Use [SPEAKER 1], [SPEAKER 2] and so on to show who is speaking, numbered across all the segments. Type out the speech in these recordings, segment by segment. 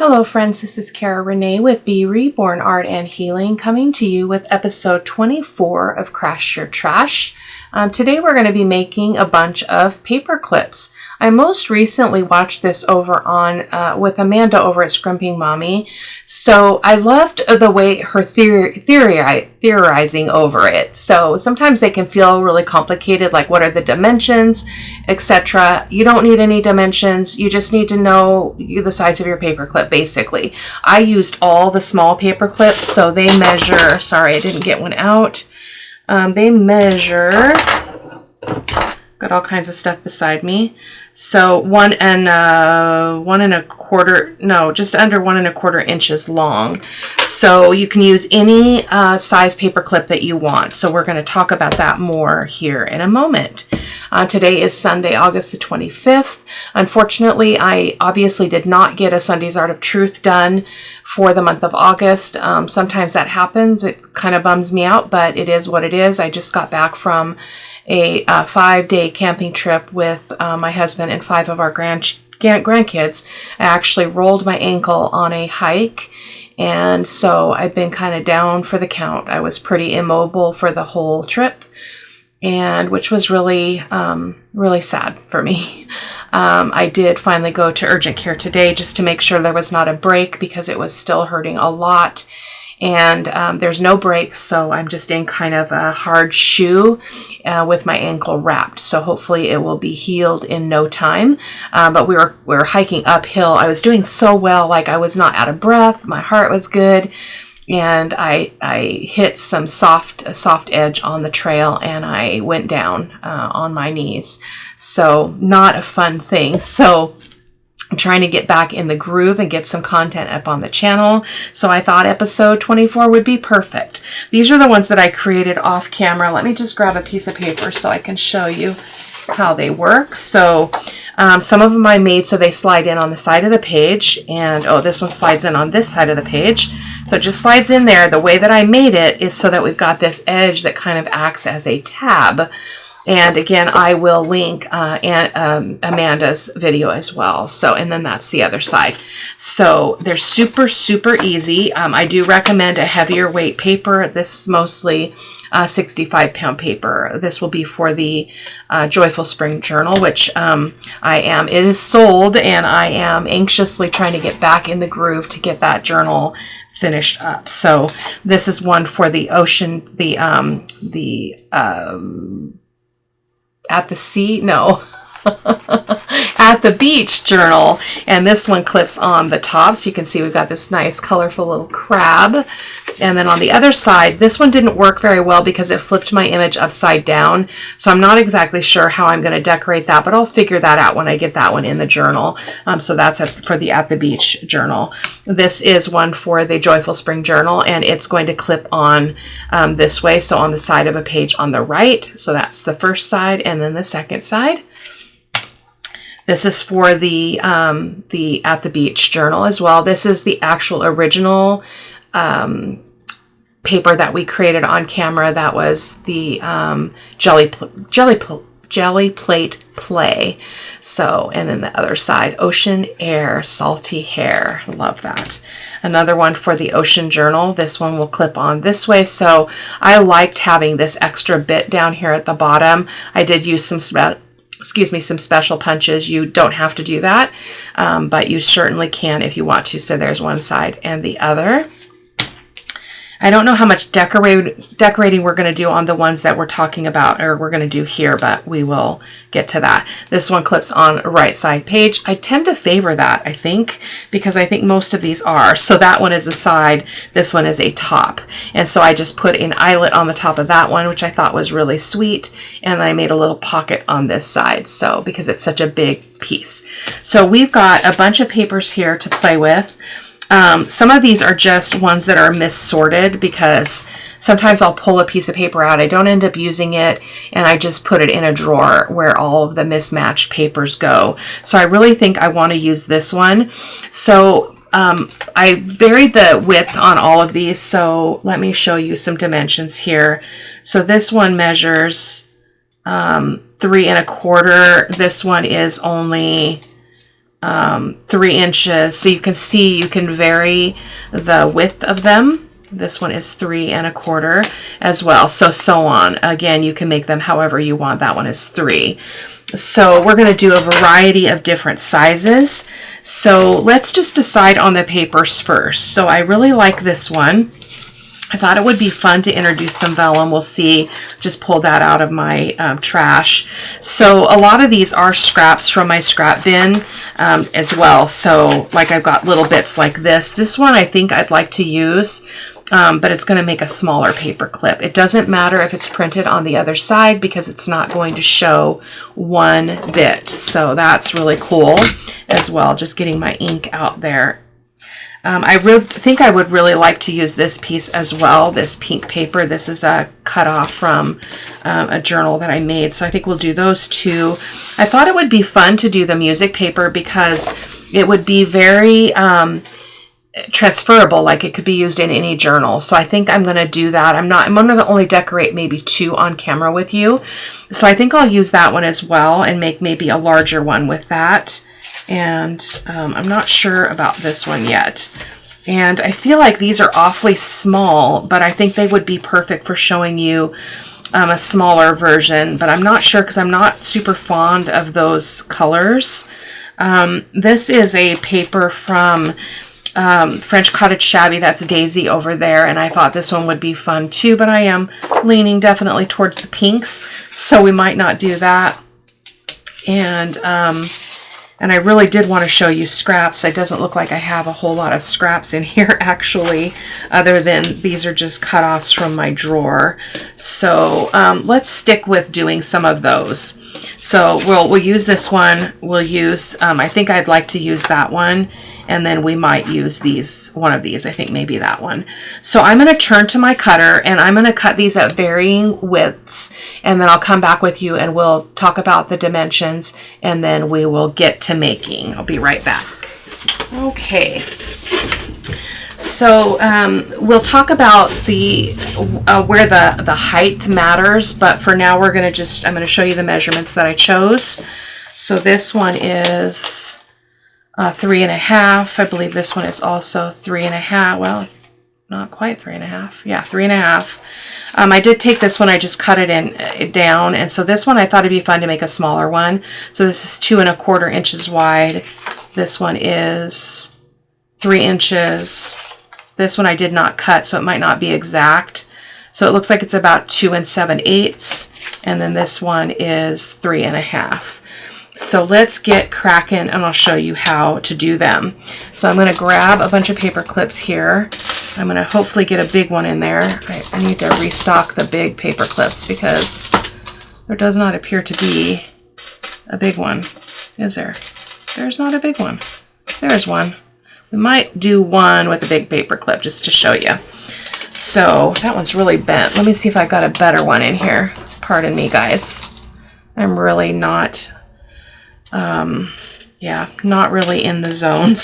[SPEAKER 1] Hello friends, this is Cara-Renee with B.Reborn Art and Healing, coming to you with episode 24 of Crash Your Trash. Today we're going to be making a bunch of paper clips. I most recently watched this over on with Amanda over at Scrimping Mommy, so I loved the way her theorizing over it. So sometimes they can feel really complicated, like what are the dimensions, etc. You don't need any dimensions, you just need to know the size of your paper clip. Basically, I used all the small paper clips, so they measure, sorry, I didn't get one out. They measure, got all kinds of stuff beside me. So just under 1¼ inches long. So you can use any size paper clip that you want. So we're going to talk about that more here in a moment. Today is Sunday, August the 25th. Unfortunately, I obviously did not get a Sunday's Art of Truth done for the month of August. Sometimes that happens. It kind of bums me out, but it is what it is. I just got back from a 5-day camping trip with my husband and 5 of our grandkids. I actually rolled my ankle on a hike, and so I've been kind of down for the count. I was pretty immobile for the whole trip, and which was really, really sad for me. I did finally go to urgent care today just to make sure there was not a break because it was still hurting a lot. And there's no brakes, so I'm just in kind of a hard shoe with my ankle wrapped. So hopefully it will be healed in no time. But we were hiking uphill. I was doing so well, like I was not out of breath. My heart was good. And I hit some soft edge on the trail, and I went down on my knees. So not a fun thing. So I'm trying to get back in the groove and get some content up on the channel. So I thought episode 24 would be perfect. These are the ones that I created off camera. Let me just grab a piece of paper so I can show you how they work. So some of them I made so they slide in on the side of the page, and oh, this one slides in on this side of the page. So it just slides in there. The way that I made it is so that we've got this edge that kind of acts as a tab. And again, I will link Amanda's video as well. So, and then that's the other side. So they're super, super easy. I do recommend a heavier weight paper. This is mostly 65-pound paper. This will be for the Joyful Spring Journal, which it is sold, and I am anxiously trying to get back in the groove to get that journal finished up. So this is one for the ocean, at the sea, no, at the beach journal. And this one clips on the top. So you can see we've got this nice colorful little crab. And then on the other side, this one didn't work very well because it flipped my image upside down. So I'm not exactly sure how I'm going to decorate that, but I'll figure that out when I get that one in the journal. So that's for the At the Beach journal. This is one for the Joyful Spring Journal, and it's going to clip on this way. So on the side of a page on the right. So that's the first side, and then the second side. This is for the At the Beach journal as well. This is the actual original paper that we created on camera. That was the jelly plate play. So, and then the other side, ocean air, salty hair. Love that. Another one for the ocean journal. This one will clip on this way. So I liked having this extra bit down here at the bottom. I did use some special punches. You don't have to do that, but you certainly can if you want to. So there's one side and the other. I don't know how much decorating we're going to do on the ones that we're talking about, or we're going to do here, but we will get to that. This one clips on right side page. I tend to favor that, I think, because I think most of these are. So that one is a side, this one is a top. And so I just put an eyelet on the top of that one, which I thought was really sweet. And I made a little pocket on this side, so because it's such a big piece. So we've got a bunch of papers here to play with. Some of these are just ones that are missorted because sometimes I'll pull a piece of paper out. I don't end up using it, and I just put it in a drawer where all of the mismatched papers go. So I really think I want to use this one. So I varied the width on all of these. So let me show you some dimensions here. So this one measures 3 1/4. This one is only 3 inches. So you can see, you can vary the width of them. This one is 3 1/4 as well. So on. Again, you can make them however you want. That one is 3. So we're going to do a variety of different sizes. So let's just decide on the papers first. So I really like this one. I thought it would be fun to introduce some vellum. We'll see. Just pulled that out of my trash. So a lot of these are scraps from my scrap bin as well. So like I've got little bits like this. This one I think I'd like to use, but it's going to make a smaller paper clip. It doesn't matter if it's printed on the other side because it's not going to show one bit. So that's really cool as well. Just getting my ink out there. I think I would really like to use this piece as well, this pink paper. This is a cut off from a journal that I made, so I think we'll do those two. I thought it would be fun to do the music paper because it would be very transferable, like it could be used in any journal. So I think I'm going to do that. I'm going to only decorate maybe 2 on camera with you. So I think I'll use that one as well and make maybe a larger one with that. And I'm not sure about this one yet. And I feel like these are awfully small, but I think they would be perfect for showing you a smaller version. But I'm not sure because I'm not super fond of those colors. This is a paper from French Cottage Shabby. That's Daisy over there. And I thought this one would be fun too, but I am leaning definitely towards the pinks. So we might not do that. And I really did want to show you scraps. It doesn't look like I have a whole lot of scraps in here actually, other than these are just cut-offs from my drawer. So let's stick with doing some of those. So we'll use this one. We'll use, I think I'd like to use that one. And then we might use one of these, I think maybe that one. So I'm going to turn to my cutter and I'm going to cut these at varying widths. And then I'll come back with you and we'll talk about the dimensions and then we will get to making. I'll be right back. Okay. So we'll talk about where the height matters, but for now I'm going to show you the measurements that I chose. So this one is 3 1/2. I believe this one is also 3 1/2. Well, not quite 3 1/2. Yeah, 3 1/2. I did take this one. I just cut it down. And so this one, I thought it'd be fun to make a smaller one. So this is 2 1/4 inches wide. This one is 3 inches. This one I did not cut, so it might not be exact. So it looks like it's about 2 7/8. And then this one is 3 1/2. So let's get cracking and I'll show you how to do them. So I'm going to grab a bunch of paper clips here. I'm going to hopefully get a big one in there. I need to restock the big paper clips because there does not appear to be a big one, is there? There's not a big one. There's one. We might do one with a big paper clip just to show you. So that one's really bent. Let me see if I got a better one in here. Pardon me, guys. I'm really not... yeah, not really in the zone.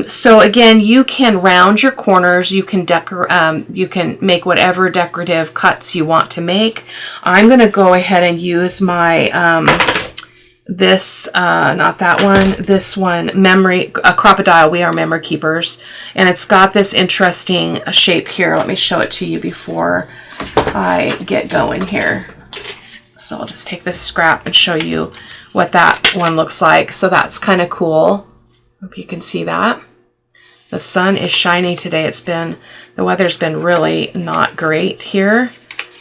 [SPEAKER 1] So again, you can round your corners. You can make whatever decorative cuts you want to make. I'm going to go ahead and use my not that one, this one, Crocodile. We are memory keepers, and it's got this interesting shape here. Let me show it to you before I get going here. So I'll just take this scrap and show you what that one looks like. So that's kind of cool. Hope you can see that. The sun is shining today. The weather's been really not great here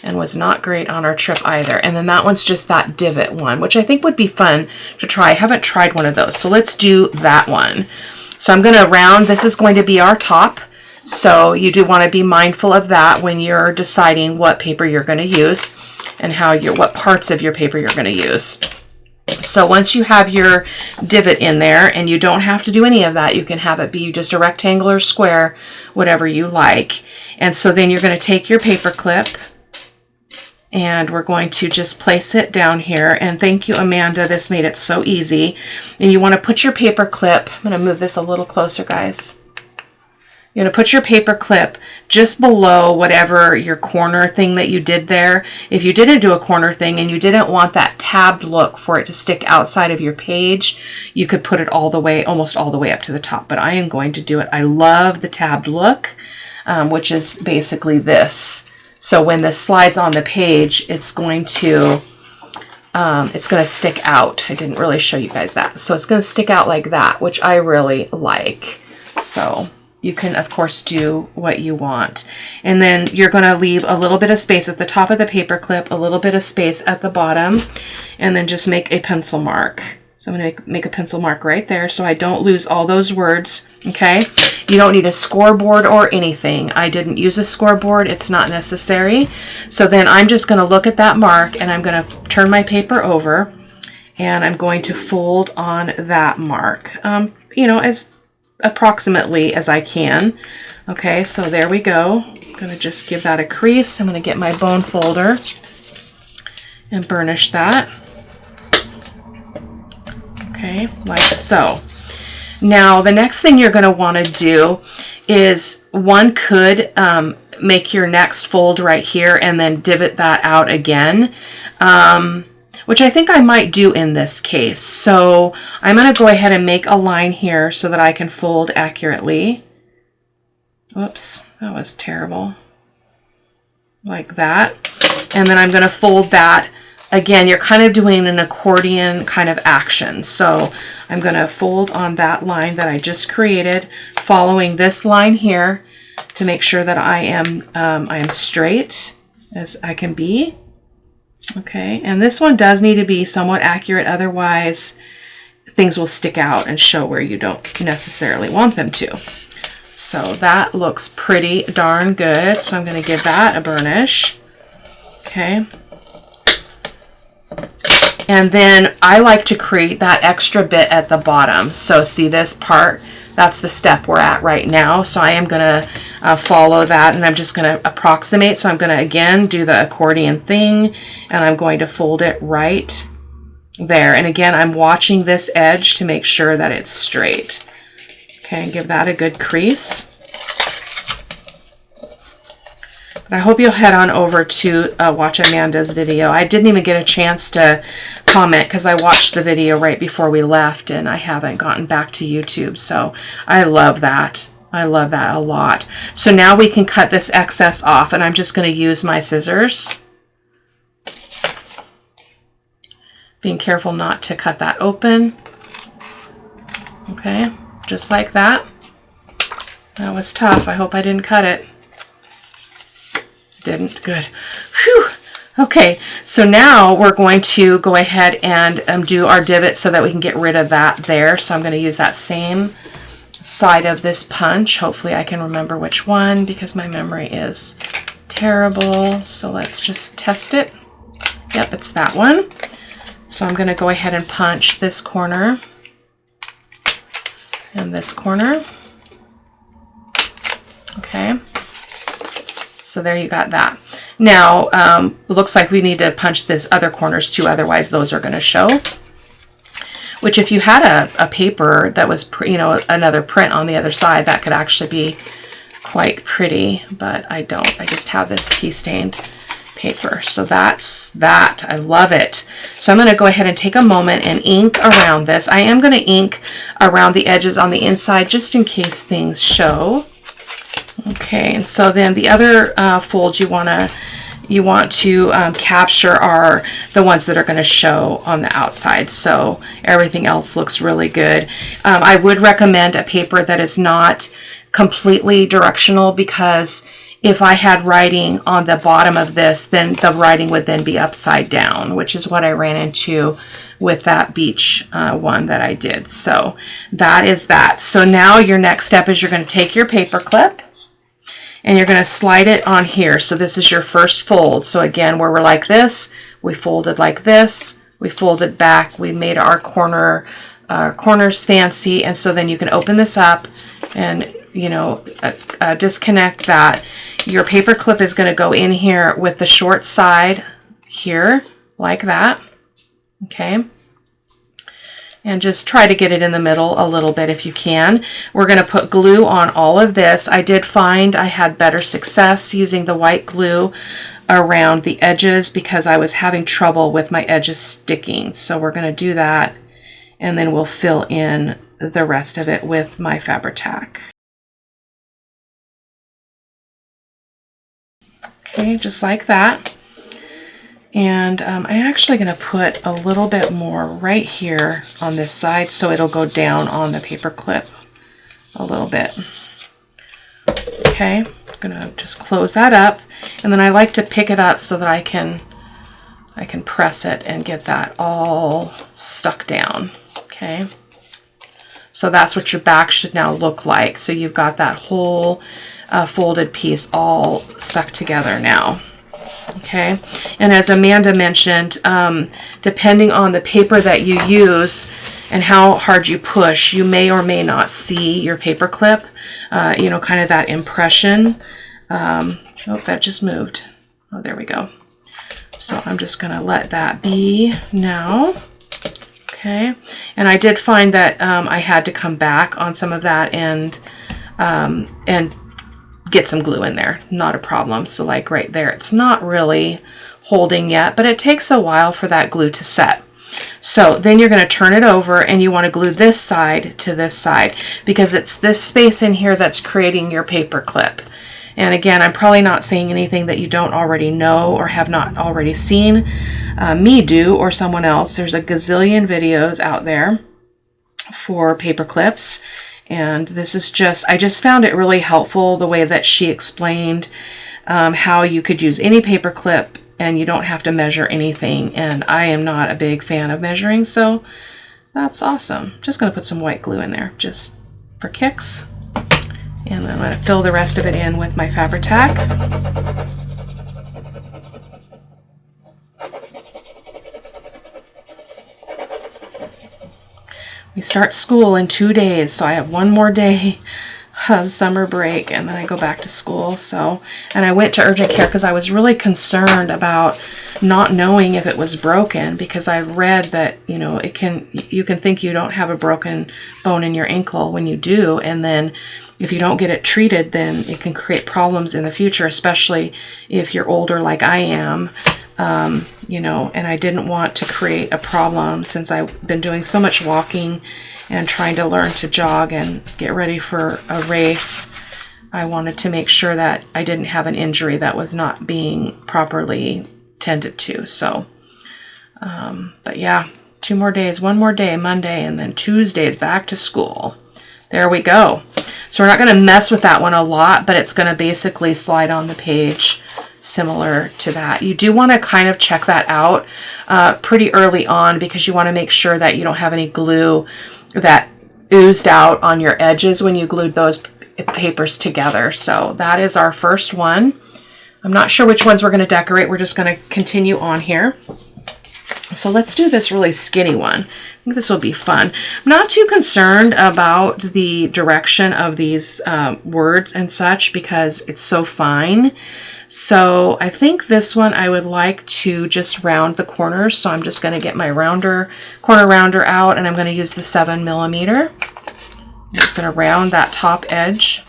[SPEAKER 1] and was not great on our trip either. And then that one's just that divot one, which I think would be fun to try. I haven't tried one of those. So let's do that one. So I'm going to round. This is going to be our top. So you do want to be mindful of that when you're deciding what paper you're going to use and what parts of your paper you're going to use. So once you have your divot in there, and you don't have to do any of that, you can have it be just a rectangle or square, whatever you like. And so then you're going to take your paper clip and we're going to just place it down here. And thank you, Amanda. This made it so easy. And you want to put your paper clip, I'm going to move this a little closer, guys. You're going to put your paper clip just below whatever your corner thing that you did there. If you didn't do a corner thing and you didn't want that tabbed look for it to stick outside of your page, you could put it all the way, almost all the way up to the top. But I am going to do it. I love the tabbed look, which is basically this. So when this slides on the page, it's going to stick out. I didn't really show you guys that. So it's going to stick out like that, which I really like. So you can, of course, do what you want. And then you're going to leave a little bit of space at the top of the paper clip, a little bit of space at the bottom, and then just make a pencil mark. So I'm going to make a pencil mark right there so I don't lose all those words, okay? You don't need a scoreboard or anything. I didn't use a scoreboard. It's not necessary. So then I'm just going to look at that mark, and I'm going to turn my paper over, and I'm going to fold on that mark, you know, as approximately as I can. Okay, so there we go. I'm going to just give that a crease. I'm going to get my bone folder and burnish that. Okay, like so. Now the next thing you're going to want to do is one could make your next fold right here and then divot that out again, which I think I might do in this case. So I'm going to go ahead and make a line here so that I can fold accurately. Whoops, that was terrible. Like that. And then I'm going to fold that. Again, you're kind of doing an accordion kind of action. So I'm going to fold on that line that I just created, following this line here to make sure that I am straight as I can be. Okay, and this one does need to be somewhat accurate, otherwise things will stick out and show where you don't necessarily want them to. So that looks pretty darn good. So I'm going to give that a burnish. Okay. And then I like to create that extra bit at the bottom. So see this part? That's the step we're at right now. So I am going to follow that, and I'm just going to approximate. So I'm going to, again, do the accordion thing, and I'm going to fold it right there. And again, I'm watching this edge to make sure that it's straight. Okay, and give that a good crease. But I hope you'll head on over to watch Amanda's video. I didn't even get a chance to comment because I watched the video right before we left, and I haven't gotten back to YouTube. So I love that. I love that a lot. So now we can cut this excess off, and I'm just going to use my scissors. Being careful not to cut that open. Okay, just like that. That was tough. I hope I didn't cut it. Didn't. Good. Whew. Okay, so now we're going to go ahead and do our divot so that we can get rid of that there. So I'm going to use that same side of this punch. Hopefully I can remember which one because my memory is terrible. So let's just test it. Yep, it's that one. So I'm going to go ahead and punch this corner and this corner. Okay. So there you got that. Now, it looks like we need to punch this other corners too, otherwise those are going to show. Which if you had a paper that was, you know, another print on the other side, that could actually be quite pretty, but I don't. I just have this tea stained paper. So that's that. I love it. So I'm going to go ahead and take a moment and ink around this. I am going to ink around the edges on the inside just in case things show. Okay, and so then the other folds you want to capture are the ones that are going to show on the outside. So everything else looks really good. I would recommend a paper that is not completely directional, because if I had writing on the bottom of this, then the writing would then be upside down, which is what I ran into with that beach one that I did. So that is that. So now your next step is you're going to take your paper clip and you're going to slide it on here. So this is your first fold. So again, where we're like this, we folded like this, we folded back, we made our corners fancy, and so then you can open this up and, you know, disconnect that. Your paper clip is going to go in here with the short side here, like that. Okay. and just try to get it in the middle a little bit if you can. We're going to put glue on all of this. I did find I had better success using the white glue around the edges because I was having trouble with my edges sticking. So we're going to do that, and then we'll fill in the rest of it with my Fabri-Tac. Okay, just like that. And I'm actually going to put a little bit more right here on this side so it'll go down on the paper clip a little bit. Okay, I'm going to just close that up, and then I like to pick it up so that I can press it and get that all stuck down. Okay, so that's what your back should now look like. So you've got that whole folded piece all stuck together now. Okay, and as Amanda mentioned, depending on the paper that you use and how hard you push, you may or may not see your paper clip, you know, kind of that impression. Oh, that just moved. Oh, there we go. So I'm just going to let that be now. Okay, and I did find that I had to come back on some of that and get some glue in there. Not a problem. So like right there, it's not really holding yet, but it takes a while for that glue to set. So then you're going to turn it over, and you want to glue this side to this side because it's this space in here that's creating your paper clip. And again, I'm probably not saying anything that you don't already know or have not already seen me do or someone else. There's a gazillion videos out there for paper clips. And this is I just found it really helpful the way that she explained how you could use any paper clip and you don't have to measure anything. And I am not a big fan of measuring, so that's awesome. Just going to put some white glue in there just for kicks. And then I'm going to fill the rest of it in with my Fabri-Tac. We start school in 2 days, so I have one more day of summer break, and then I go back to school. So, and I went to urgent care because I was really concerned about not knowing if it was broken, because I read that, you know, you can think you don't have a broken bone in your ankle when you do, and then if you don't get it treated, then it can create problems in the future, especially if you're older like I am. You know, and I didn't want to create a problem since I've been doing so much walking and trying to learn to jog and get ready for a race. I wanted to make sure that I didn't have an injury that was not being properly tended to. So, but yeah, 2 more days, 1 more day, Monday, and then Tuesday is back to school. There we go. So we're not going to mess with that one a lot, but it's going to basically slide on the page similar to that. You do want to kind of check that out pretty early on, because you want to make sure that you don't have any glue that oozed out on your edges when you glued those papers together. So that is our first one. I'm not sure which ones we're going to decorate. We're just going to continue on here. So let's do this really skinny one. I think this will be fun. I'm not too concerned about the direction of these words and such because it's so fine. So I think this one I would like to just round the corners. So I'm just going to get my corner rounder out, and I'm going to use the 7mm. I'm just going to round that top edge.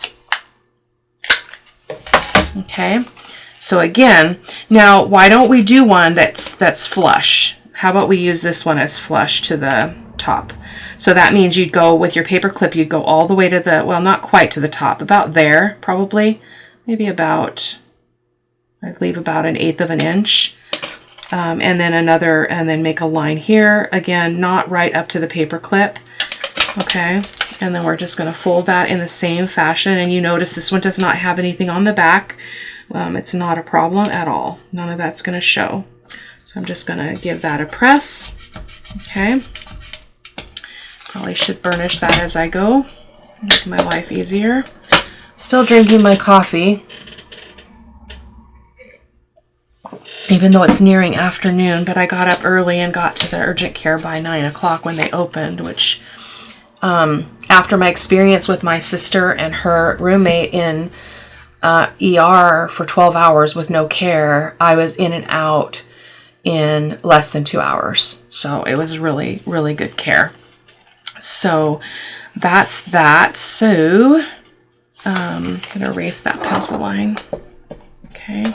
[SPEAKER 1] Okay. So again, now why don't we do one that's flush? How about we use this one as flush to the top? So that means you'd go with your paper clip, you'd go all the way to the, well, not quite to the top, about there, probably, maybe about, I'd leave about 1/8 of an inch. And then make a line here. Again, not right up to the paper clip. Okay. And then we're just going to fold that in the same fashion. And you notice this one does not have anything on the back. It's not a problem at all. None of that's going to show. So I'm just going to give that a press. Okay. Probably should burnish that as I go. Make my life easier. Still drinking my coffee, even though it's nearing afternoon, but I got up early and got to the urgent care by 9 o'clock when they opened, which after my experience with my sister and her roommate in ER for 12 hours with no care, I was in and out in less than 2 hours. So it was really, really good care. So that's that. So I'm gonna erase that pencil line. Okay.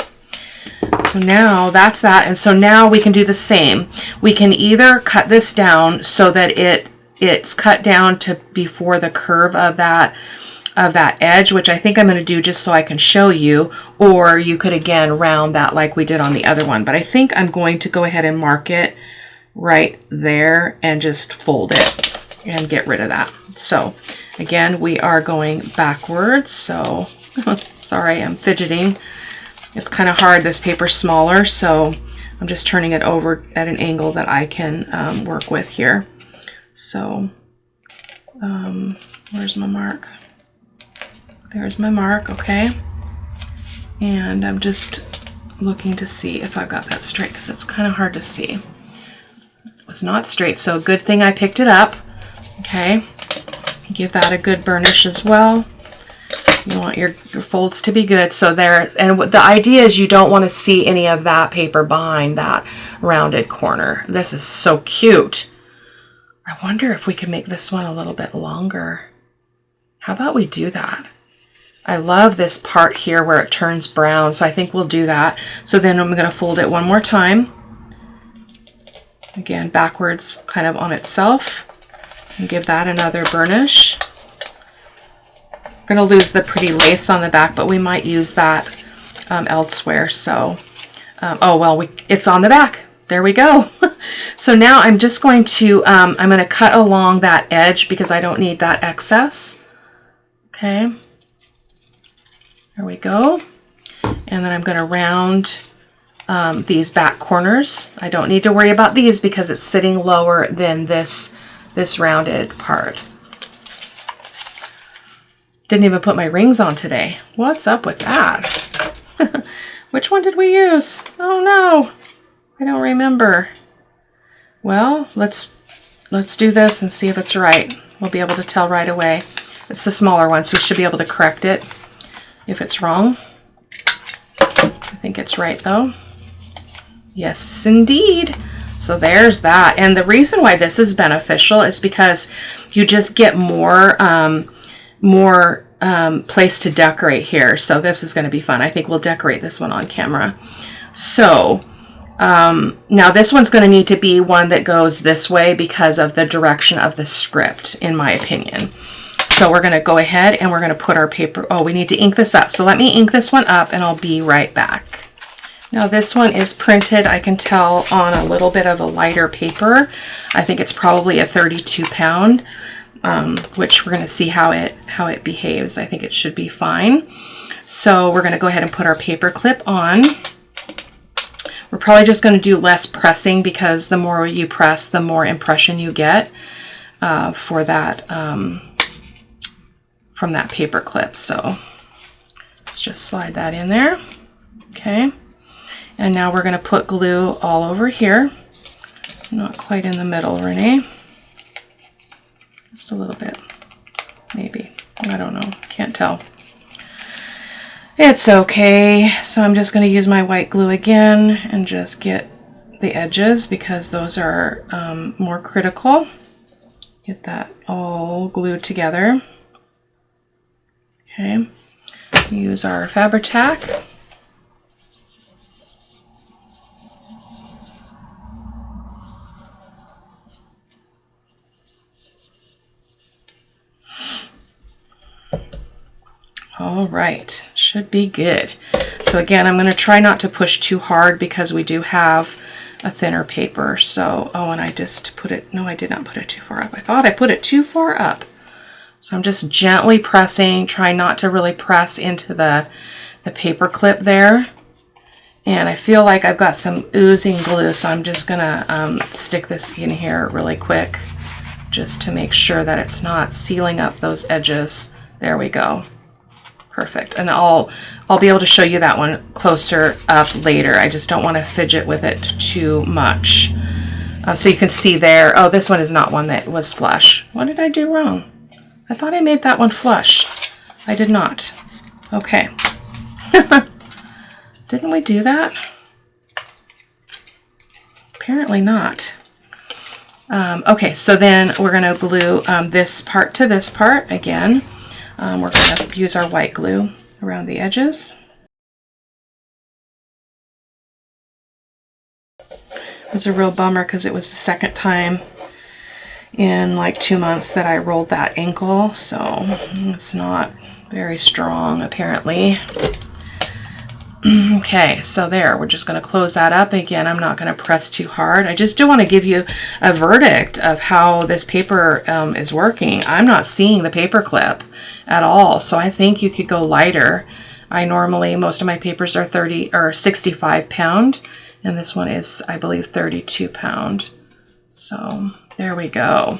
[SPEAKER 1] So now that's that. And so now we can do the same. We can either cut this down so that it's cut down to before the curve of that edge, which I think I'm going to do just so I can show you, or you could again round that like we did on the other one. But I think I'm going to go ahead and mark it right there and just fold it and get rid of that. So again, we are going backwards. So sorry, I'm fidgeting. It's kind of hard. This paper's smaller, so I'm just turning it over at an angle that I can work with here. So where's my mark? There's my mark, okay. And I'm just looking to see if I've got that straight because it's kind of hard to see. It's not straight, so good thing I picked it up. Okay, give that a good burnish as well. You want your folds to be good. So there, and the idea is you don't want to see any of that paper behind that rounded corner. This is so cute. I wonder if we could make this one a little bit longer. How about we do that? I love this part here where it turns brown, so I think we'll do that. So then I'm going to fold it one more time. Again, backwards kind of on itself. And give that another burnish. We're going to lose the pretty lace on the back, but we might use that elsewhere. So, oh well, it's on the back. There we go. So now I'm just going to, I'm going to cut along that edge because I don't need that excess. Okay. There we go. And then I'm going to round these back corners. I don't need to worry about these because it's sitting lower than this rounded part. Didn't even put my rings on today. What's up with that? Which one did we use? Oh no, I don't remember. Well, let's do this and see if it's right. We'll be able to tell right away. It's the smaller one, so we should be able to correct it if it's wrong. I think it's right though. Yes, indeed. So there's that. And the reason why this is beneficial is because you just get more place to decorate here. So this is going to be fun. I think we'll decorate this one on camera. So now this one's going to need to be one that goes this way because of the direction of the script, in my opinion. So we're going to go ahead and we're going to put our paper. Oh, we need to ink this up. So let me ink this one up and I'll be right back. Now this one is printed, I can tell, on a little bit of a lighter paper. I think it's probably a 32 pound, which we're going to see how it behaves. I think it should be fine. So we're going to go ahead and put our paper clip on. We're probably just going to do less pressing because the more you press, the more impression you get for that from that paper clip. So let's just slide that in there. Okay. And now we're going to put glue all over here. Not quite in the middle, Renee. Just a little bit, maybe. I don't know. Can't tell. It's okay. So I'm just going to use my white glue again and just get the edges because those are more critical. Get that all glued together. Okay. Use our Fabri-Tac. All right, should be good. So again, I'm going to try not to push too hard because we do have a thinner paper. So, oh, and I just put it, no, I did not put it too far up. I thought I put it too far up. So I'm just gently pressing, trying not to really press into the paper clip there. And I feel like I've got some oozing glue, so I'm just gonna stick this in here really quick just to make sure that it's not sealing up those edges. There we go. Perfect. And I'll be able to show you that one closer up later. I just don't want to fidget with it too much. So you can see there, oh, this one is not one that was flush. What did I do wrong? I thought I made that one flush. I did not. Okay. Didn't we do that? Apparently not. Okay, so then we're going to glue this part to this part again. We're going to use our white glue around the edges. It was a real bummer because it was the second time in like 2 months that I rolled that ankle, so it's not very strong apparently. Okay, so there, we're just going to close that up. Again, I'm not going to press too hard. I just do want to give you a verdict of how this paper is working. I'm not seeing the paper clip at all, so I think you could go lighter. I normally, most of my papers are 30 or 65 pound, and this one is, I believe, 32 pound. So there we go.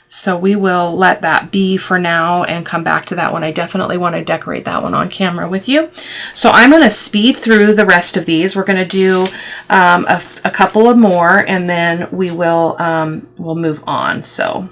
[SPEAKER 1] So we will let that be for now and come back to that one. I definitely want to decorate that one on camera with you. So I'm going to speed through the rest of these. We're going to do a couple of more, and then we will we'll move on. So.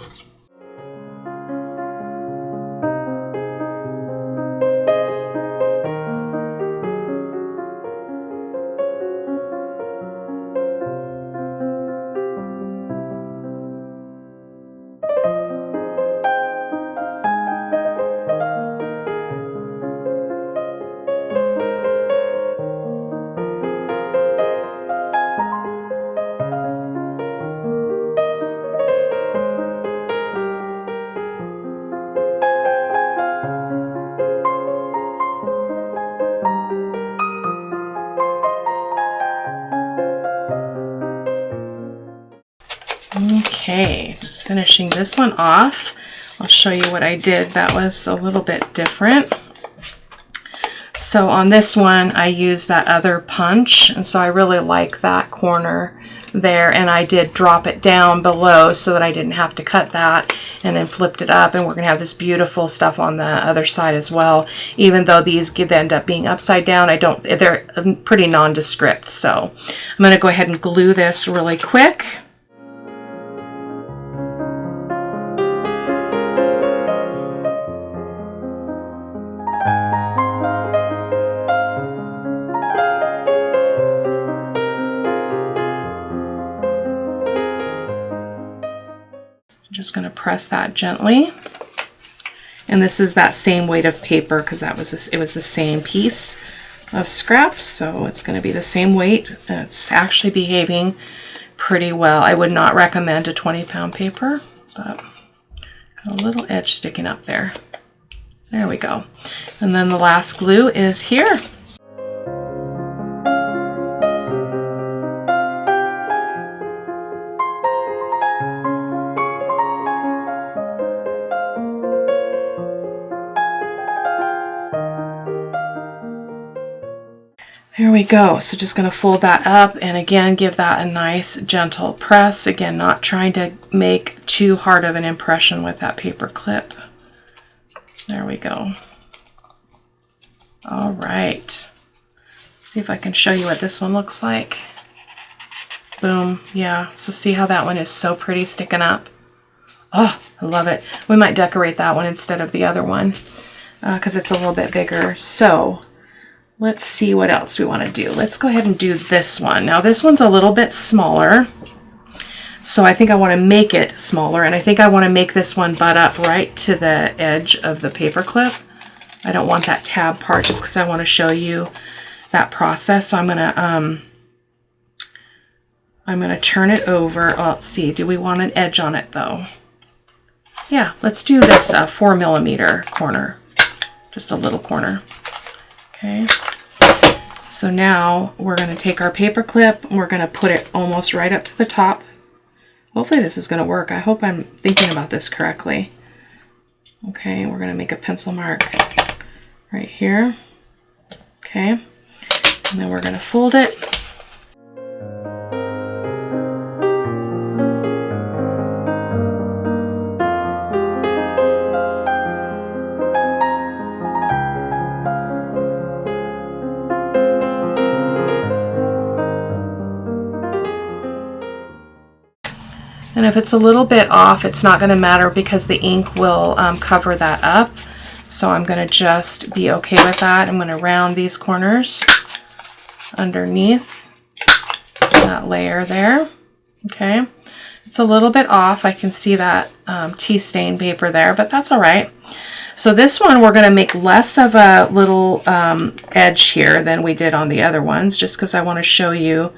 [SPEAKER 1] Okay, just finishing this one off. I'll show you what I did that was a little bit different. So on this one, I used that other punch, and so I really like that corner there, and I did drop it down below so that I didn't have to cut that, and then flipped it up, and we're going to have this beautiful stuff on the other side as well. Even though these could end up being upside down, they're pretty nondescript. So I'm going to go ahead and glue this really quick. Just going to press that gently, and this is that same weight of paper because it was the same piece of scraps, so it's going to be the same weight. It's actually behaving pretty well. I would not recommend a 20-pound paper, but got a little edge sticking up there. There we go. And then the last glue is here. There we go. So just going to fold that up and again give that a nice gentle press. Again, not trying to make too hard of an impression with that paper clip. There we go. All right. Let's see if I can show you what this one looks like. Boom. Yeah. So see how that one is so pretty sticking up? Oh, I love it. We might decorate that one instead of the other one because it's a little bit bigger. So let's see what else we want to do. Let's go ahead and do this one. Now this one's a little bit smaller, so I think I want to make it smaller, and I think I want to make this one butt up right to the edge of the paper clip. I don't want that tab part just because I want to show you that process. So I'm gonna turn it over. Oh, let's see. Do we want an edge on it though? Yeah, let's do this 4mm corner, just a little corner. Okay, so now we're going to take our paper clip and we're going to put it almost right up to the top. Hopefully this is going to work. I hope I'm thinking about this correctly. Okay, we're going to make a pencil mark right here. Okay, and then we're going to fold it. And if it's a little bit off, it's not going to matter because the ink will cover that up. So I'm going to just be okay with that. I'm going to round these corners underneath that layer there. Okay. It's a little bit off. I can see that tea stain paper there, but that's all right. So this one, we're going to make less of a little edge here than we did on the other ones, just because I want to show you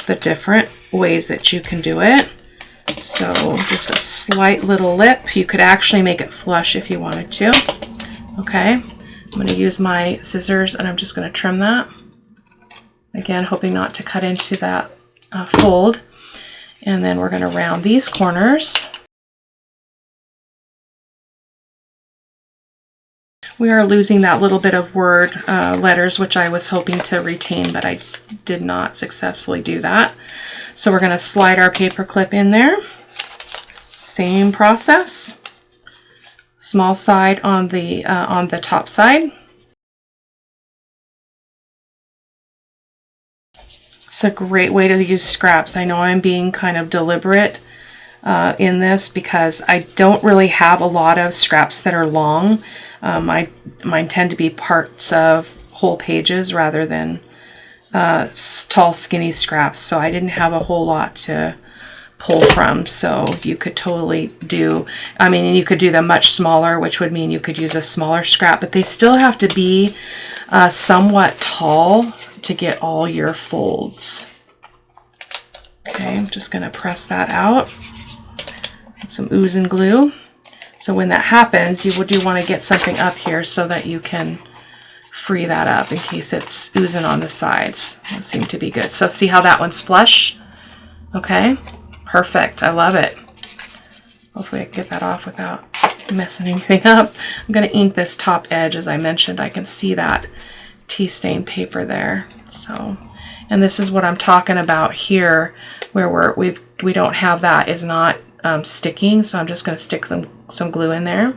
[SPEAKER 1] the different ways that you can do it. So just a slight little lip. You could actually make it flush if you wanted to. Okay, I'm going to use my scissors and I'm just going to trim that. Again, hoping not to cut into that fold. And then we're going to round these corners. We are losing that little bit of word letters, which I was hoping to retain, but I did not successfully do that. So we're going to slide our paper clip in there. Same process. Small side on the top side. It's a great way to use scraps. I know I'm being kind of deliberate in this because I don't really have a lot of scraps that are long. Mine tend to be parts of whole pages rather than tall, skinny scraps. So I didn't have a whole lot to pull from. So you could totally do, I mean, you could do them much smaller, which would mean you could use a smaller scrap, but they still have to be somewhat tall to get all your folds. Okay, I'm just going to press that out. Some ooze and glue. So when that happens, you do want to get something up here so that you can free that up in case it's oozing on the sides. Those seem to be good. So see how that one's flush? Okay, perfect. I love it. Hopefully I can get that off without messing anything up. I'm going to ink this top edge. As I mentioned, I can see that tea stain paper there. So, and this is what I'm talking about here, where we don't have that, is not sticking. So I'm just going to stick some glue in there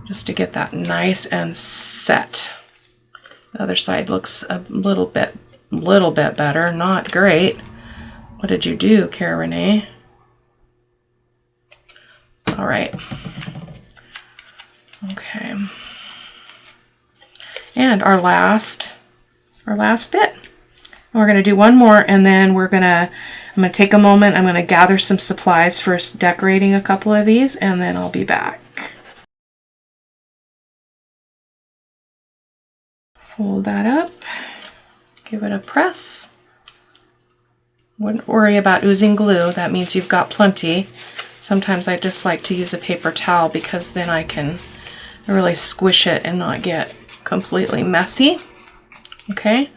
[SPEAKER 1] just to get that nice and set. The other side looks a little bit better. Not great. What did you do, Cara-Renee? All right. Okay. And our last bit. We're going to do one more, and then I'm going to take a moment. I'm going to gather some supplies for decorating a couple of these, and then I'll be back. Fold that up. Give it a press. Wouldn't worry about oozing glue. That means you've got plenty. Sometimes I just like to use a paper towel because then I can really squish it and not get completely messy. Okay.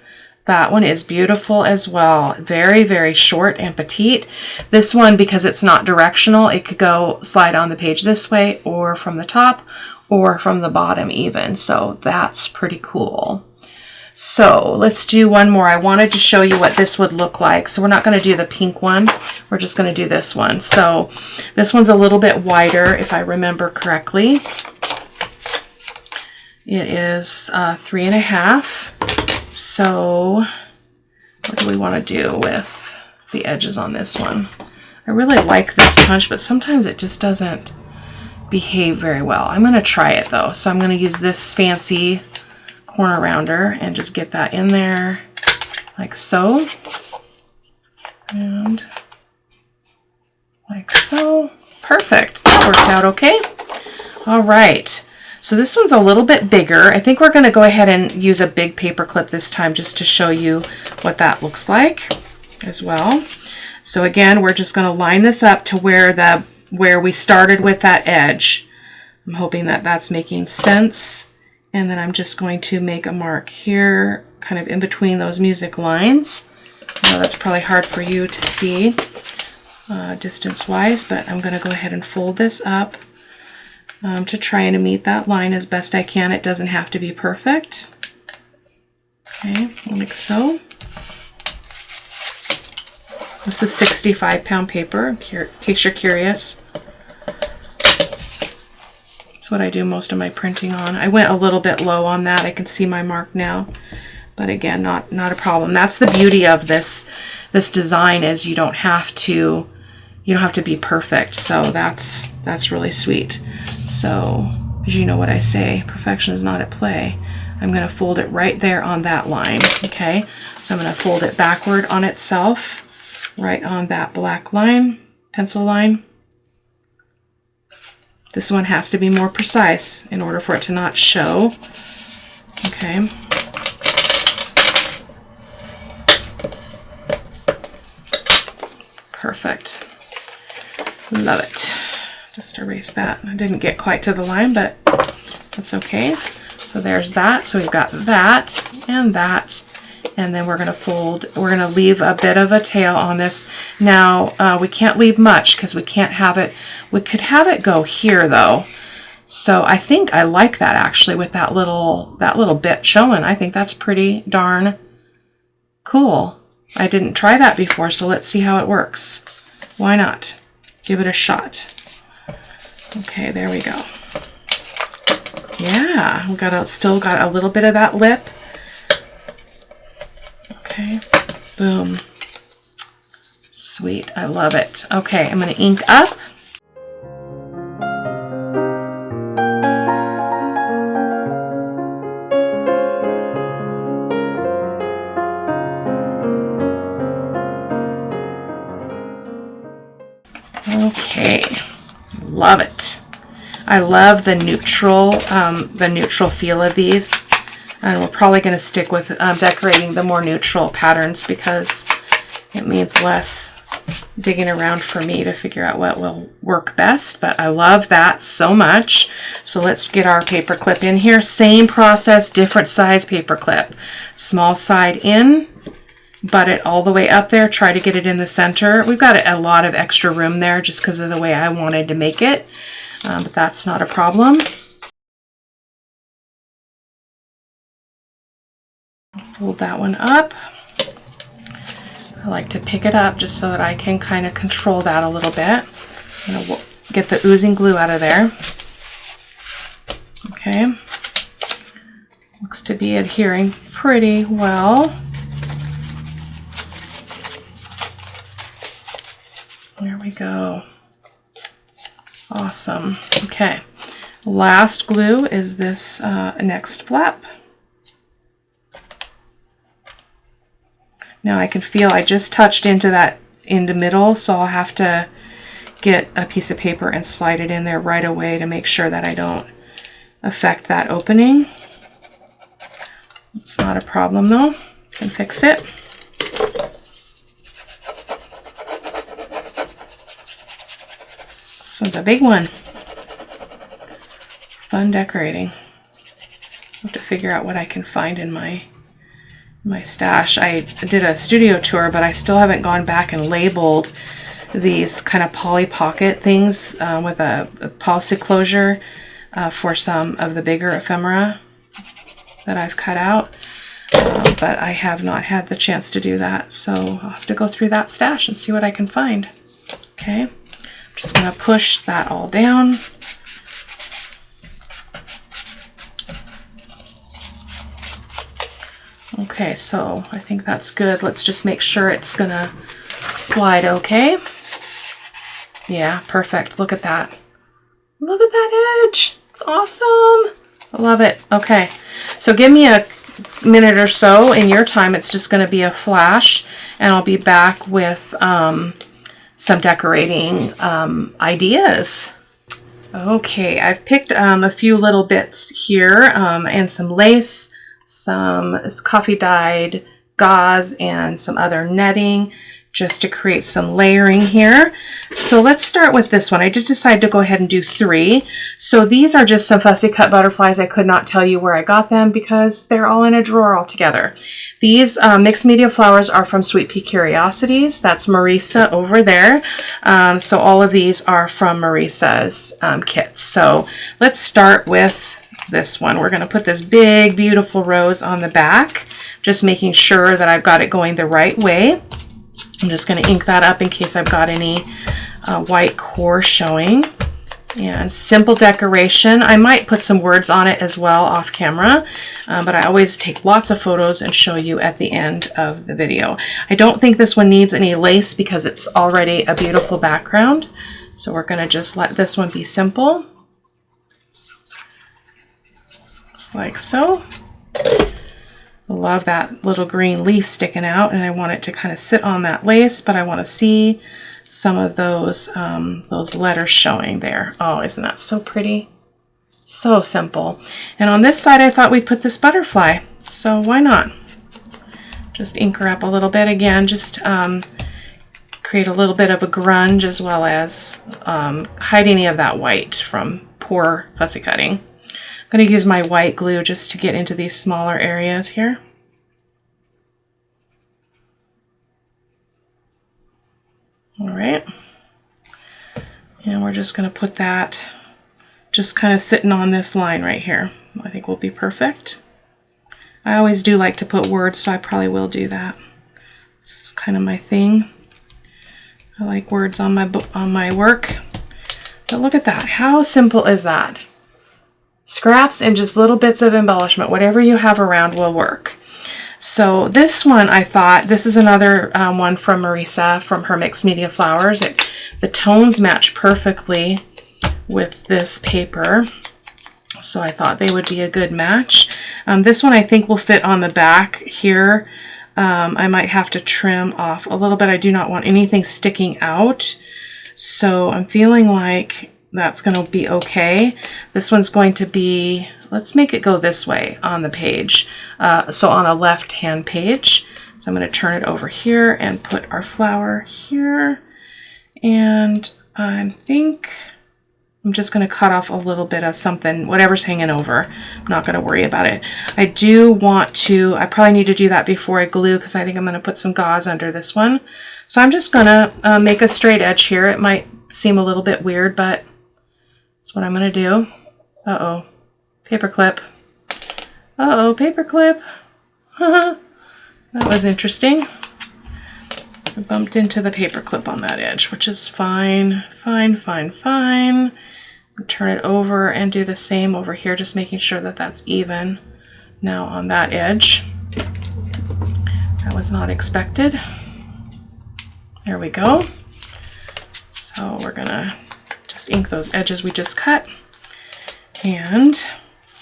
[SPEAKER 1] That one is beautiful as well. Very, very short and petite. This one, because it's not directional, it could go slide on the page this way or from the top or from the bottom even. So that's pretty cool. So let's do one more. I wanted to show you what this would look like. So we're not going to do the pink one. We're just going to do this one. So this one's a little bit wider, if I remember correctly. It is 3.5. So what do we want to do with the edges on this one? I really like this punch, but sometimes it just doesn't behave very well. I'm going to try it though. So I'm going to use this fancy corner rounder and just get that in there like so. And like so. Perfect. That worked out okay. All right. So this one's a little bit bigger. I think we're going to go ahead and use a big paper clip this time just to show you what that looks like as well. So again, we're just going to line this up to where we started with that edge. I'm hoping that that's making sense. And then I'm just going to make a mark here, kind of in between those music lines. I know that's probably hard for you to see distance-wise, but I'm going to go ahead and fold this up. To try and meet that line as best I can. It doesn't have to be perfect. Okay, like so. This is 65-pound paper, in case you're curious. That's what I do most of my printing on. I went a little bit low on that. I can see my mark now. But again, not a problem. That's the beauty of this design, is you don't have to be perfect. So that's really sweet. So, as you know what I say, perfection is not at play. I'm going to fold it right there on that line. Okay, so I'm going to fold it backward on itself, right on that black line. pencil line. This one has to be more precise in order for it to not show. Okay. Perfect. Love it. Just erase that. I didn't get quite to the line, but that's okay. So there's that. So we've got that and that. And then we're going to fold, we're going to leave a bit of a tail on this. Now, we can't leave much because we can't have it, we could have it go here though. So I think I like that actually with that little bit showing. I think that's pretty darn cool. I didn't try that before, so let's see how it works. Why not? Give it a shot. Okay, there we go. Yeah, we still got a little bit of that lip. Okay, boom. Sweet, I love it. Okay, I'm gonna ink up. Okay, love it. I love the neutral feel of these, and we're probably going to stick with decorating the more neutral patterns because it means less digging around for me to figure out what will work best. But I love that so much. So let's get our paper clip in here. Same process, different size paper clip. Small side in. Butt it all the way up there, try to get it in the center. We've got a lot of extra room there just because of the way I wanted to make it, but that's not a problem. Fold that one up. I like to pick it up just so that I can kind of control that a little bit. I'm going to get the oozing glue out of there. Okay. Looks to be adhering pretty well. There we go. Awesome. Okay. Last glue is this next flap. Now I can feel I just touched into the middle, so I'll have to get a piece of paper and slide it in there right away to make sure that I don't affect that opening. It's not a problem though. Can fix it. This one's a big one. Fun decorating. I have to figure out what I can find in my stash. I did a studio tour, but I still haven't gone back and labeled these kind of poly pocket things with a policy closure for some of the bigger ephemera that I've cut out. But I have not had the chance to do that, so I'll have to go through that stash and see what I can find. Okay. Just going to push that all down. Okay, so I think that's good. Let's just make sure it's going to slide okay. Yeah, perfect. Look at that. Look at that edge. It's awesome. I love it. Okay, so give me a minute or so in your time. It's just going to be a flash, and I'll be back with some decorating ideas. Okay, I've picked a few little bits here and some lace, some coffee dyed gauze, and some other netting just to create some layering here. So let's start with this one. I did decide to go ahead and do 3. So these are just some fussy cut butterflies. I could not tell you where I got them because they're all in a drawer all together. These mixed media flowers are from Sweet Pea Curiosities. That's Marisa over there. So all of these are from Marisa's kits. So let's start with this one. We're going to put this big, beautiful rose on the back, just making sure that I've got it going the right way. I'm just going to ink that up in case I've got any white core showing. And simple decoration. I might put some words on it as well off camera, but I always take lots of photos and show you at the end of the video. I don't think this one needs any lace because it's already a beautiful background. So we're going to just let this one be simple. Just like so. Love that little green leaf sticking out, and I want it to kind of sit on that lace, but I want to see some of those letters showing there. Oh, isn't that so pretty? So simple. And on this side, I thought we'd put this butterfly. So why not? Just ink her up a little bit again, just create a little bit of a grunge as well as hide any of that white from poor fussy cutting. I'm going to use my white glue just to get into these smaller areas here. All right. And we're just going to put that just kind of sitting on this line right here. I think will be perfect. I always do like to put words, so I probably will do that. This is kind of my thing. I like words on my work. But look at that. How simple is that? Scraps and just little bits of embellishment. Whatever you have around will work. So this one, I thought, this is another one from Marisa from her Mixed Media Flowers. The tones match perfectly with this paper. So I thought they would be a good match. This one I think will fit on the back here. I might have to trim off a little bit. I do not want anything sticking out. So I'm feeling like that's going to be okay. This one's going to be, let's make it go this way on the page. So on a left-hand page. So I'm going to turn it over here and put our flower here. And I think I'm just going to cut off a little bit of something, whatever's hanging over. I'm not going to worry about it. I do want to, I probably need to do that before I glue because I think I'm going to put some gauze under this one. So I'm just going to make a straight edge here. It might seem a little bit weird, but that's what I'm going to do. Uh-oh. Paperclip. Uh-oh, paperclip. That was interesting. I bumped into the paperclip on that edge, which is fine. Fine, fine, fine. Turn it over and do the same over here, just making sure that that's even now on that edge. That was not expected. There we go. So we're gonna just ink those edges we just cut. And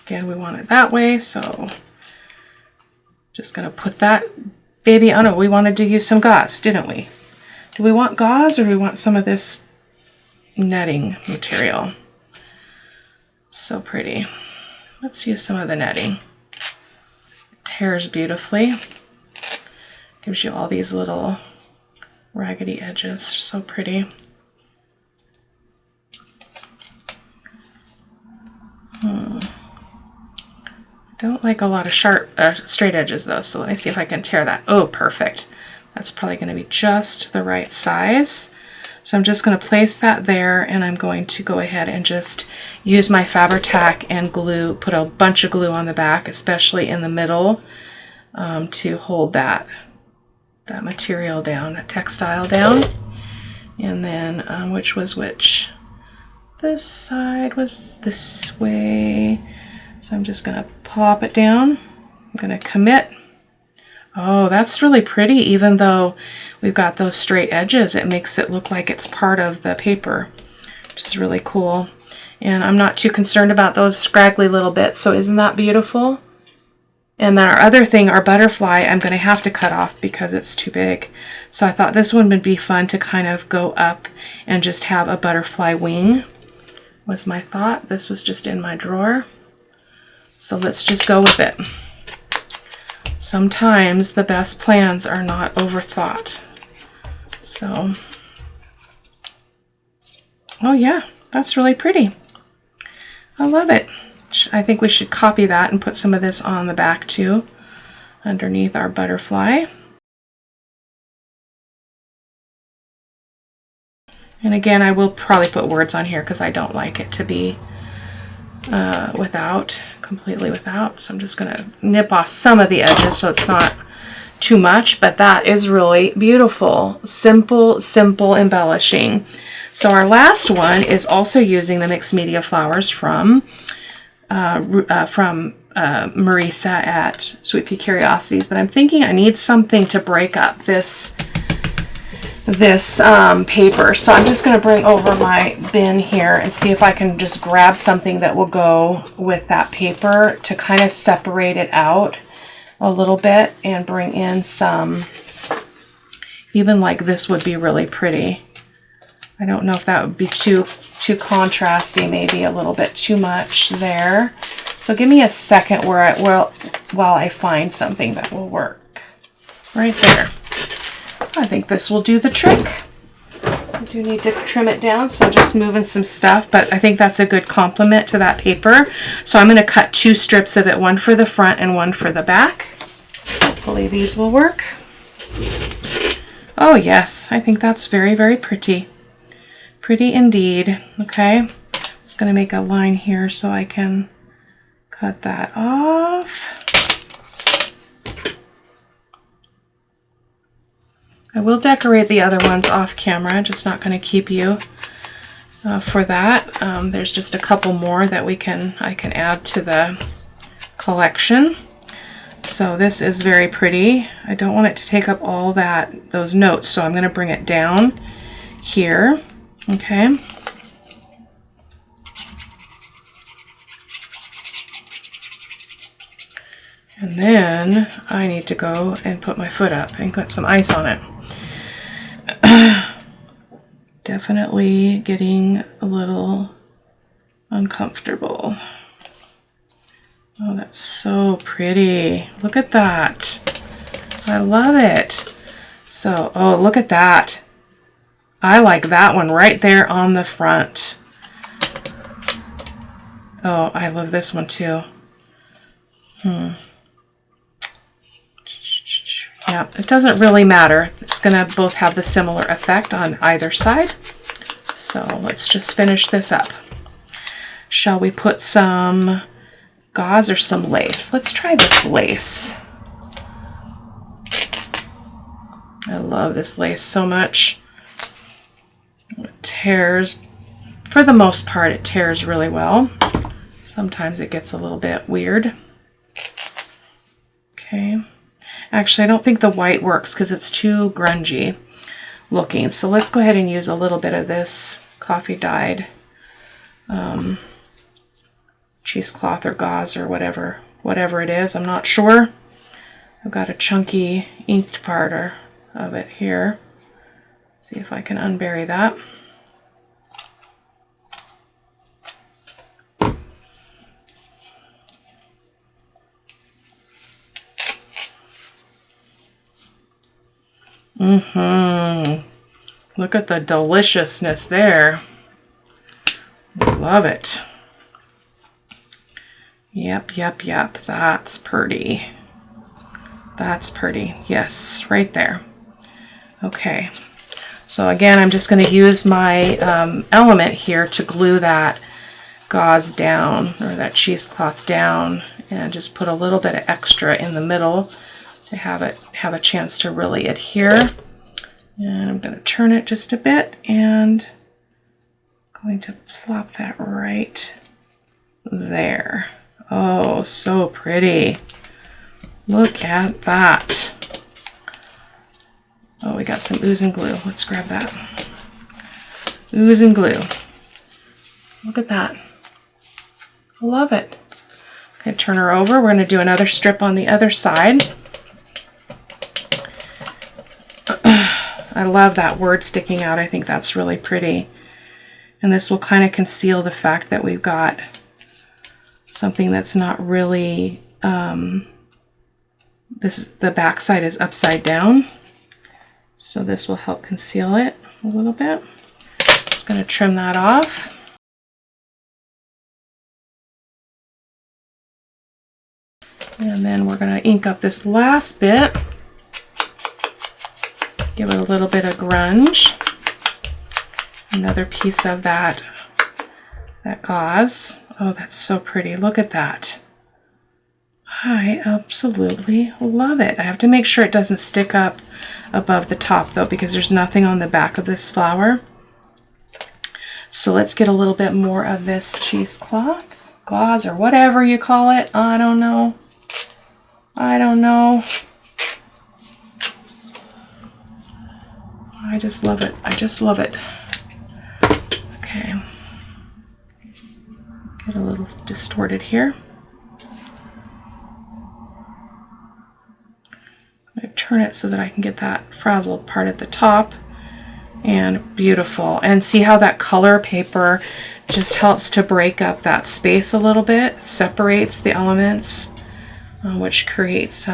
[SPEAKER 1] again, we want it that way, so just gonna put that baby, oh no, we wanted to use some gauze, didn't we? Do we want gauze or do we want some of this netting material? So pretty. Let's use some of the netting. It tears beautifully. Gives you all these little raggedy edges. So pretty. Don't like a lot of sharp, straight edges though, so let me see if I can tear that. Oh, perfect. That's probably going to be just the right size. So I'm just going to place that there, and I'm going to go ahead and just use my Fabri-Tac and glue, put a bunch of glue on the back, especially in the middle, to hold that material down, that textile down. And then, which was which? This side was this way. So I'm just going to pop it down. I'm going to commit. Oh, that's really pretty. Even though we've got those straight edges, it makes it look like it's part of the paper, which is really cool. And I'm not too concerned about those scraggly little bits. So isn't that beautiful? And then our other thing, our butterfly, I'm going to have to cut off because it's too big. So I thought this one would be fun to kind of go up and just have a butterfly wing, was my thought. This was just in my drawer. So let's just go with it. Sometimes the best plans are not overthought. So, oh yeah, that's really pretty. I love it. I think we should copy that and put some of this on the back too, underneath our butterfly. And again, I will probably put words on here because I don't like it to be completely without. So I'm just going to nip off some of the edges so it's not too much, but that is really beautiful. Simple, simple embellishing. So our last one is also using the Mixed Media Flowers from Marisa at Sweet Pea Curiosities, but I'm thinking I need something to break up this paper. So I'm just going to bring over my bin here and see if I can just grab something that will go with that paper to kind of separate it out a little bit and bring in some, even like this would be really pretty. I don't know if that would be too contrasty, maybe a little bit too much there. So give me a second while I find something that will work. Right there. I think this will do the trick. I do need to trim it down, so just moving some stuff, but I think that's a good complement to that paper. So I'm going to cut 2 strips of it, one for the front and one for the back. Hopefully these will work. Oh yes, I think that's very, very pretty. Pretty indeed. Okay, just going to make a line here so I can cut that off. I will decorate the other ones off camera, just not going to keep you for that. There's just a couple more that I can add to the collection. So this is very pretty. I don't want it to take up all those notes, so I'm going to bring it down here. Okay. And then I need to go and put my foot up and put some ice on it. Definitely getting a little uncomfortable. Oh, that's so pretty. Look at that. I love it. So, oh, look at that. I like that one right there on the front. Oh, I love this one too. Yeah, it doesn't really matter. It's going to both have the similar effect on either side. So let's just finish this up. Shall we put some gauze or some lace? Let's try this lace. I love this lace so much. It tears. For the most part, it tears really well. Sometimes it gets a little bit weird. Okay. Actually, I don't think the white works because it's too grungy looking. So let's go ahead and use a little bit of this coffee dyed cheesecloth or gauze or whatever it is. I'm not sure. I've got a chunky inked part of it here. See if I can unbury that. Look at the deliciousness there. Love it. Yep. That's pretty. That's pretty. Yes, right there. Okay. So again, I'm just going to use my element here to glue that gauze down, or that cheesecloth down, and just put a little bit of extra in the middle to have a chance to really adhere. And I'm going to turn it just a bit and going to plop that right there. Oh, so pretty. Look at that. Oh, we got some ooze and glue. Let's grab that. Ooze and glue. Look at that. I love it. Okay, turn her over. We're going to do another strip on the other side. I love that word sticking out. I think that's really pretty. And this will kind of conceal the fact that we've got something that's not really, the back side is upside down. So this will help conceal it a little bit. Just going to trim that off. And then we're going to ink up this last bit. Give it a little bit of grunge. Another piece of that gauze. Oh, that's so pretty. Look at that. I absolutely love it. I have to make sure it doesn't stick up above the top though, because there's nothing on the back of this flower. So let's get a little bit more of this cheesecloth, gauze, or whatever you call it. I don't know. I just love it. I just love it. Okay. Get a little distorted here. I'm going to turn it so that I can get that frazzled part at the top. And beautiful. And see how that color paper just helps to break up that space a little bit. It separates the elements, which creates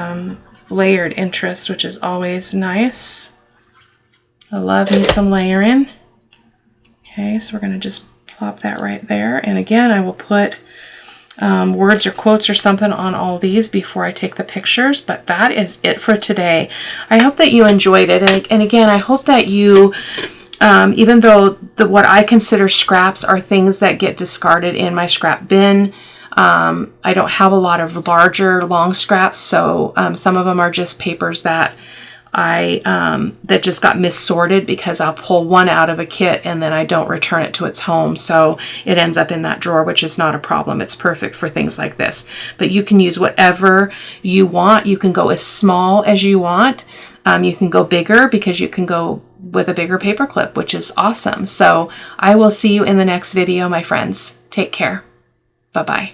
[SPEAKER 1] layered interest, which is always nice. I love me some layering. Okay, so we're going to just plop that right there. And again, I will put words or quotes or something on all these before I take the pictures, but that is it for today. I hope that you enjoyed it, and again, I hope that you, even though what I consider scraps are things that get discarded in my scrap bin, I don't have a lot of larger long scraps, so some of them are just papers that that just got missorted because I'll pull one out of a kit and then I don't return it to its home. So it ends up in that drawer, which is not a problem. It's perfect for things like this. But you can use whatever you want. You can go as small as you want. You can go bigger because you can go with a bigger paper clip, which is awesome. So I will see you in the next video, my friends. Take care. Bye-bye.